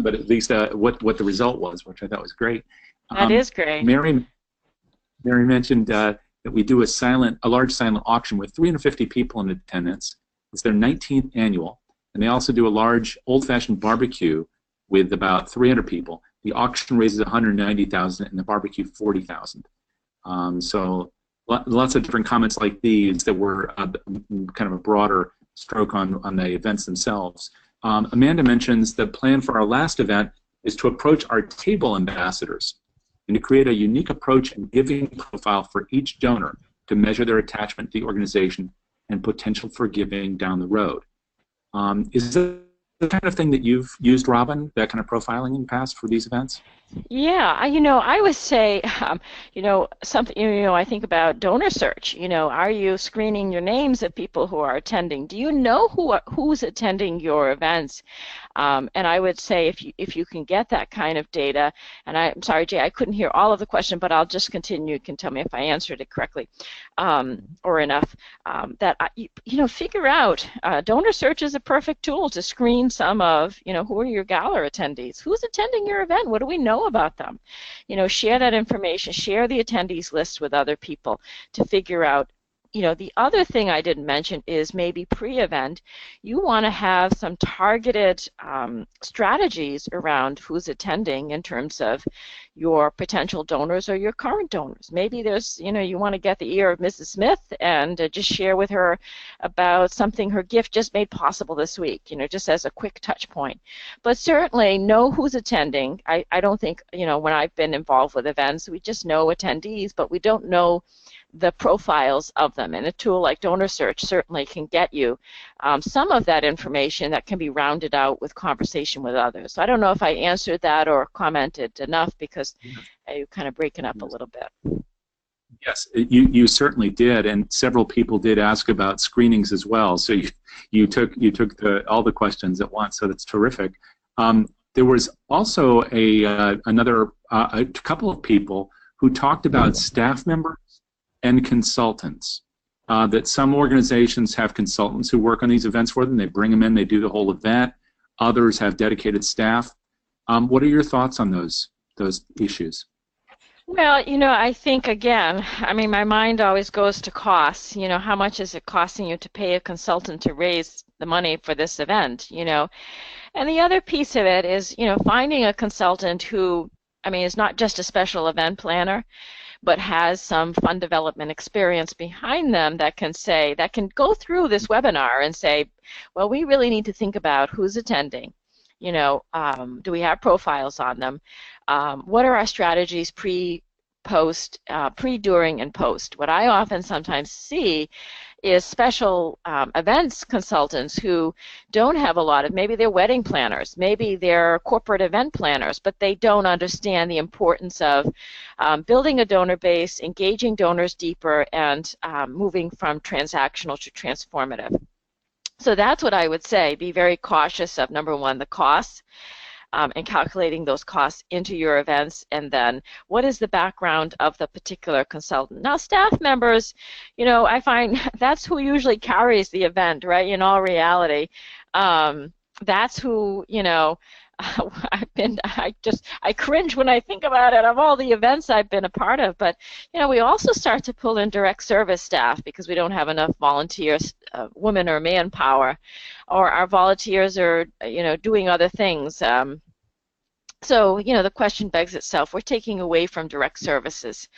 but at least what the result was, which I thought was great. That is great. Mary mentioned that we do a large silent auction with 350 people in attendance. It's their 19th annual, and they also do a large old-fashioned barbecue with about 300 people. The auction raises 190,000, and the barbecue 40,000. So lots of different comments like these that were kind of a broader stroke on the events themselves. Amanda mentions the plan for our last event is to approach our table ambassadors and to create a unique approach and giving profile for each donor to measure their attachment to the organization and potential for giving down the road. Is that the kind of thing that you've used, Robin, that kind of profiling in the past for these events? Yeah, I would say, something, I think about donor search. Are you screening your names of people who are attending? Do you know who's attending your events? And I would say if you can get that kind of data, and I'm sorry, Jay, I couldn't hear all of the question, but I'll just continue. You can tell me if I answered it correctly or enough. Figure out, donor search is a perfect tool to screen some of, who are your gala attendees? Who's attending your event? What do we know about them? Share that information, share the attendees list with other people to figure out. The other thing I didn't mention is maybe pre-event, you want to have some targeted strategies around who's attending in terms of your potential donors or your current donors. Maybe there's, you want to get the ear of Mrs. Smith and just share with her about something her gift just made possible this week, just as a quick touch point. But certainly know who's attending. I don't think, when I've been involved with events, we just know attendees, but we don't know the profiles of them, and a tool like donor search certainly can get you some of that information that can be rounded out with conversation with others. So I don't know if I answered that or commented enough, because you're kind of breaking up a little bit. Yes, you certainly did, and several people did ask about screenings as well. So you took all the questions at once. So that's terrific. There was also a couple of people who talked about staff members and consultants. That some organizations have consultants who work on these events for them. They bring them in, they do the whole event. Others have dedicated staff. What are your thoughts on those issues? Well, I think, again, my mind always goes to costs. How much is it costing you to pay a consultant to raise the money for this event? And the other piece of it is, finding a consultant who, is not just a special event planner, but has some fund development experience behind them that can go through this webinar and say, well, we really need to think about who's attending. Do we have profiles on them? What are our strategies pre, during, and post? What I often sometimes see is special events consultants who don't have a lot of, maybe they're wedding planners, maybe they're corporate event planners, but they don't understand the importance of building a donor base, engaging donors deeper, and moving from transactional to transformative. So that's what I would say. Be very cautious of, number one, the costs, and calculating those costs into your events, and then what is the background of the particular consultant. Now, staff members, I find that's who usually carries the event, right? In all reality, that's who, I cringe when I think about it, of all the events I've been a part of. But we also start to pull in direct service staff because we don't have enough volunteers, women or manpower, or our volunteers are doing other things. So the question begs itself. We're taking away from direct services.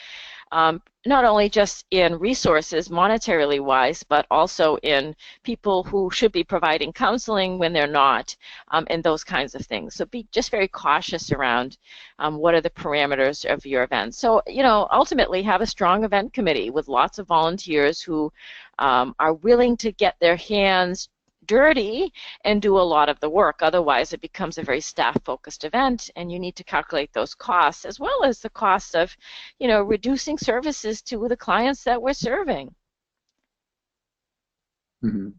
not only just in resources, monetarily wise, but also in people who should be providing counseling when they're not, and those kinds of things. So be just very cautious around what are the parameters of your event. So, ultimately have a strong event committee with lots of volunteers who are willing to get their hands dirty and do a lot of the work. Otherwise, it becomes a very staff-focused event, and you need to calculate those costs as well as the cost of, reducing services to the clients that we're serving. Mm-hmm.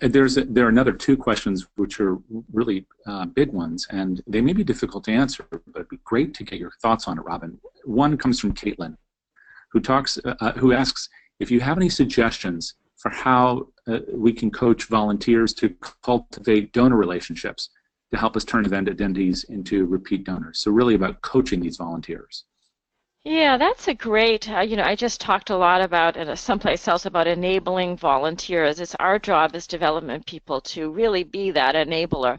There are another two questions which are really big ones, and they may be difficult to answer, but it'd be great to get your thoughts on it, Robin. One comes from Caitlin, who asks if you have any suggestions for how we can coach volunteers to cultivate donor relationships to help us turn event attendees into repeat donors. So really about coaching these volunteers. Yeah, that's a great, I just talked a lot about, and someplace else, about enabling volunteers. It's our job as development people to really be that enabler.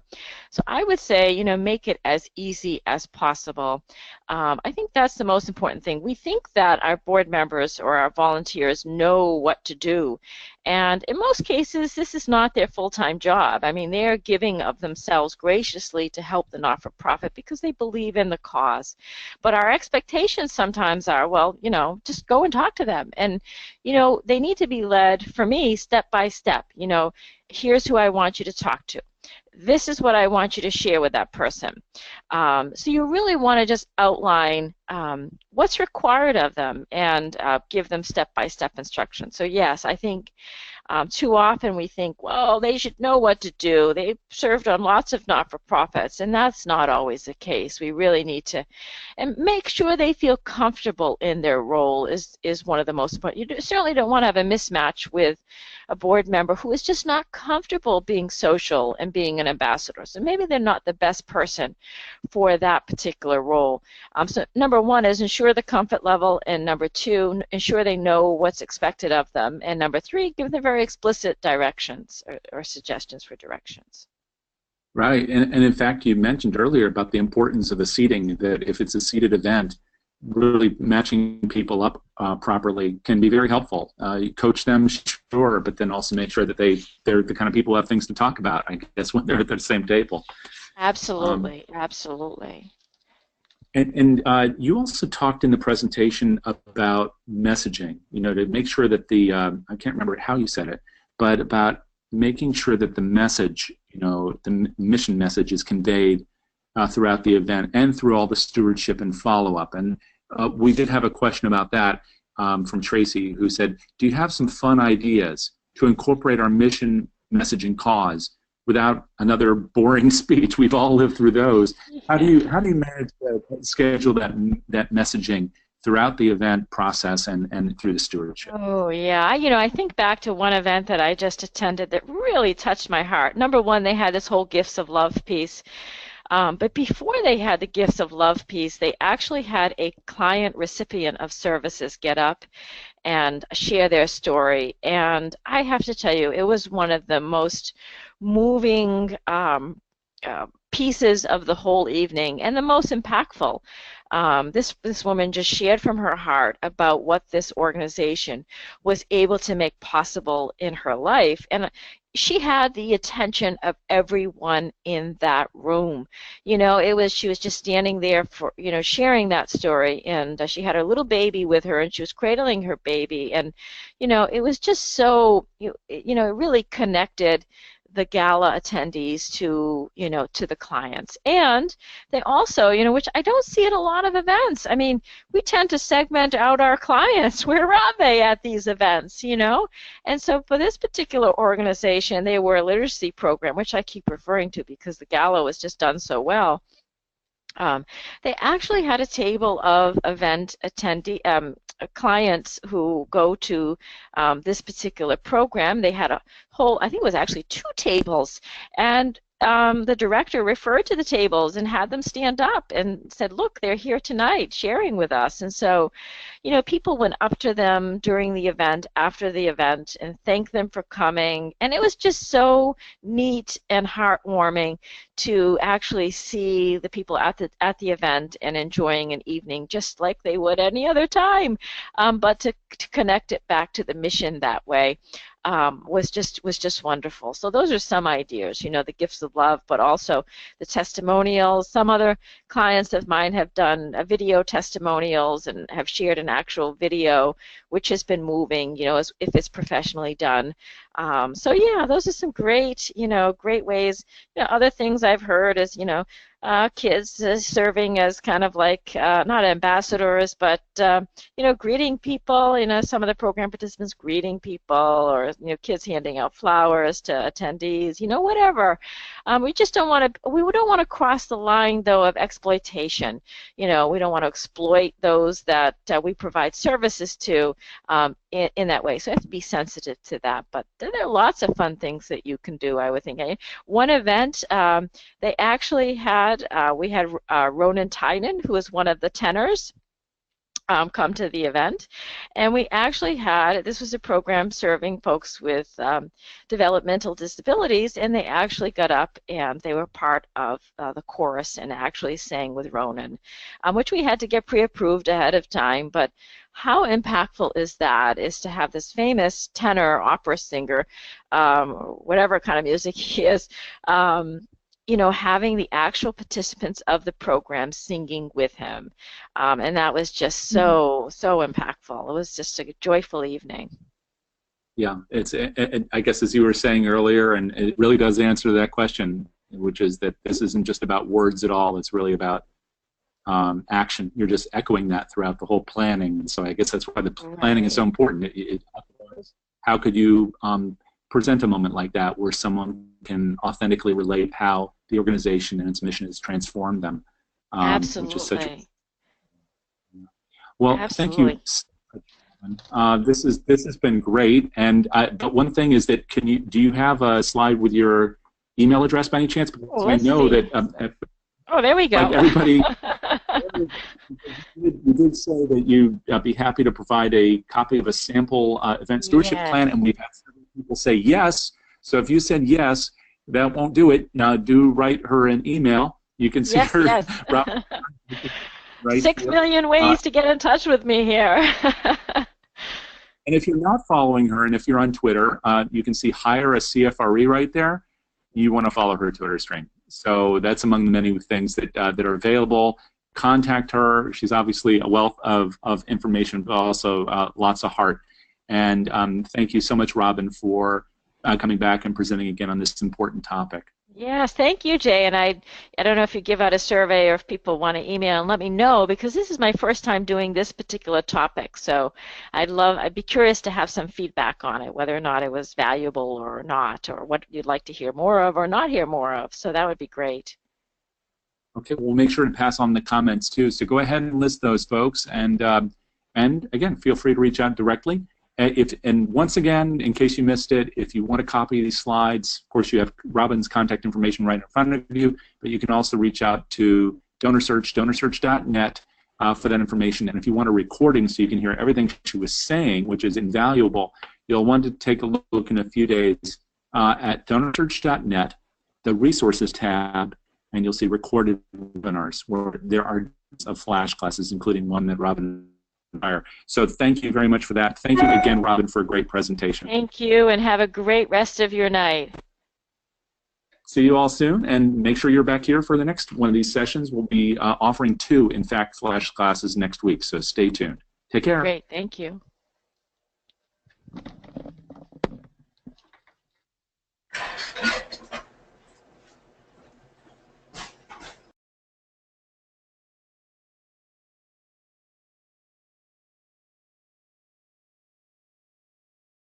So I would say, make it as easy as possible. I think that's the most important thing. We think that our board members or our volunteers know what to do. And in most cases, this is not their full-time job. I mean, they're giving of themselves graciously to help the not-for-profit because they believe in the cause. But our expectations sometimes are, well, just go and talk to them. And, they need to be led, for me, step by step. Here's who I want you to talk to. This is what I want you to share with that person. So you really want to just outline what's required of them and give them step-by-step instructions. So yes, I think too often we think, well, they should know what to do. They've served on lots of not-for-profits, and that's not always the case. We really need to and make sure they feel comfortable in their role is one of the most important. You certainly don't want to have a mismatch with a board member who is just not comfortable being social and being an ambassador. So maybe they're not the best person for that particular role. So number one is ensure the comfort level, and number two, ensure they know what's expected of them, and number three, give them very explicit directions or suggestions for directions. Right, and in fact, you mentioned earlier about the importance of the seating, that if it's a seated event, really matching people up properly can be very helpful. You coach them, sure, but then also make sure that they're the kind of people who have things to talk about, I guess, when they're at the same table. Absolutely, absolutely. And you also talked in the presentation about messaging, to make sure that I can't remember how you said it, but about making sure that the message, the mission message is conveyed throughout the event and through all the stewardship and follow-up. And we did have a question about that from Tracy, who said, do you have some fun ideas to incorporate our mission, message, and cause without another boring speech? We've all lived through those. How do you manage to schedule that messaging throughout the event process and through the stewardship? Oh, yeah. I think back to one event that I just attended that really touched my heart. Number one, they had this whole Gifts of Love piece. But before they had the Gifts of Love piece, they actually had a client recipient of services get up and share their story. And I have to tell you, it was one of the most moving pieces of the whole evening and the most impactful. This woman just shared from her heart about what this organization was able to make possible in her life, and she had the attention of everyone in that room. She was just standing there for sharing that story, and she had her little baby with her, and she was cradling her baby, and it was just so it really connected the gala attendees to the clients. And they also, which I don't see at a lot of events. I mean, we tend to segment out our clients. Where are they at these events, And so for this particular organization, they were a literacy program, which I keep referring to because the gala was just done so well. They actually had a table of event attendee clients who go to this particular program. They had a whole, I think it was actually 2 tables, and the director referred to the tables and had them stand up and said, look, they're here tonight sharing with us. And so, people went up to them during the event, after the event, and thanked them for coming. And it was just so neat and heartwarming to actually see the people at the event and enjoying an evening just like they would any other time, but to connect it back to the mission that way. Was just wonderful. So those are some ideas, the gifts of love, but also the testimonials. Some other clients of mine have done video testimonials and have shared an actual video, which has been moving, if it's professionally done. So yeah, those are some great, great ways. Other things I've heard is, kids serving as kind of like not ambassadors, but greeting people. Some of the program participants greeting people, or kids handing out flowers to attendees. Whatever. We just don't want to. We don't want to cross the line though of exploitation. We don't want to exploit those that we provide services to in that way. So I have to be sensitive to that. But there are lots of fun things that you can do, I would think. One event, they actually had, we had Ronan Tynan, who is one of the tenors, come to the event. And we actually had, this was a program serving folks with developmental disabilities, and they actually got up and they were part of the chorus and actually sang with Ronan, which we had to get pre-approved ahead of time. But how impactful is that, is to have this famous tenor opera singer, whatever kind of music he is, having the actual participants of the program singing with him. And that was just so impactful. It was just a joyful evening. Yeah, I guess as you were saying earlier, and it really does answer that question, which is that this isn't just about words at all. It's really about action. You're just echoing that throughout the whole planning. And so I guess that's why the planning is so important. How could you present a moment like that where someone can authentically relate how the organization and its mission has transformed them? Absolutely. Which is such well, Absolutely. Thank you. This has been great. And but one thing is that do you have a slide with your email address by any chance? Because I know that. Oh, there we go. Like everybody, you did say that you'd be happy to provide a copy of a sample event stewardship plan, and we've had several people say yes. So if you said yes, that won't do it. Now, do write her an email. You can see her. Yes. Right 6 million ways to get in touch with me here. And if you're not following her, and if you're on Twitter, you can see Hire a CFRE right there. You want to follow her Twitter stream. So that's among the many things that are available. Contact her. She's obviously a wealth of information, but also lots of heart. And thank you so much, Robin, for coming back and presenting again on this important topic. Yes, thank you, Jay. And I don't know if you give out a survey or if people want to email and let me know, because this is my first time doing this particular topic. So I'd be curious to have some feedback on it, whether or not it was valuable or not, or what you'd like to hear more of or not hear more of. So that would be great. Okay, we'll make sure to pass on the comments too. So go ahead and list those folks, and again, feel free to reach out directly. And once again, in case you missed it, if you want a copy of these slides, of course you have Robin's contact information right in front of you, but you can also reach out to donorsearch.net for that information. And if you want a recording so you can hear everything she was saying, which is invaluable, you'll want to take a look in a few days at donorsearch.net, the resources tab, and you'll see recorded webinars where there are of flash classes, including one that Robin. So thank you very much for that. Thank you again, Robin, for a great presentation. Thank you, and have a great rest of your night. See you all soon, and make sure you're back here for the next one of these sessions. We'll be offering 2, in fact, flash classes next week, so stay tuned. Take care. Great, thank you.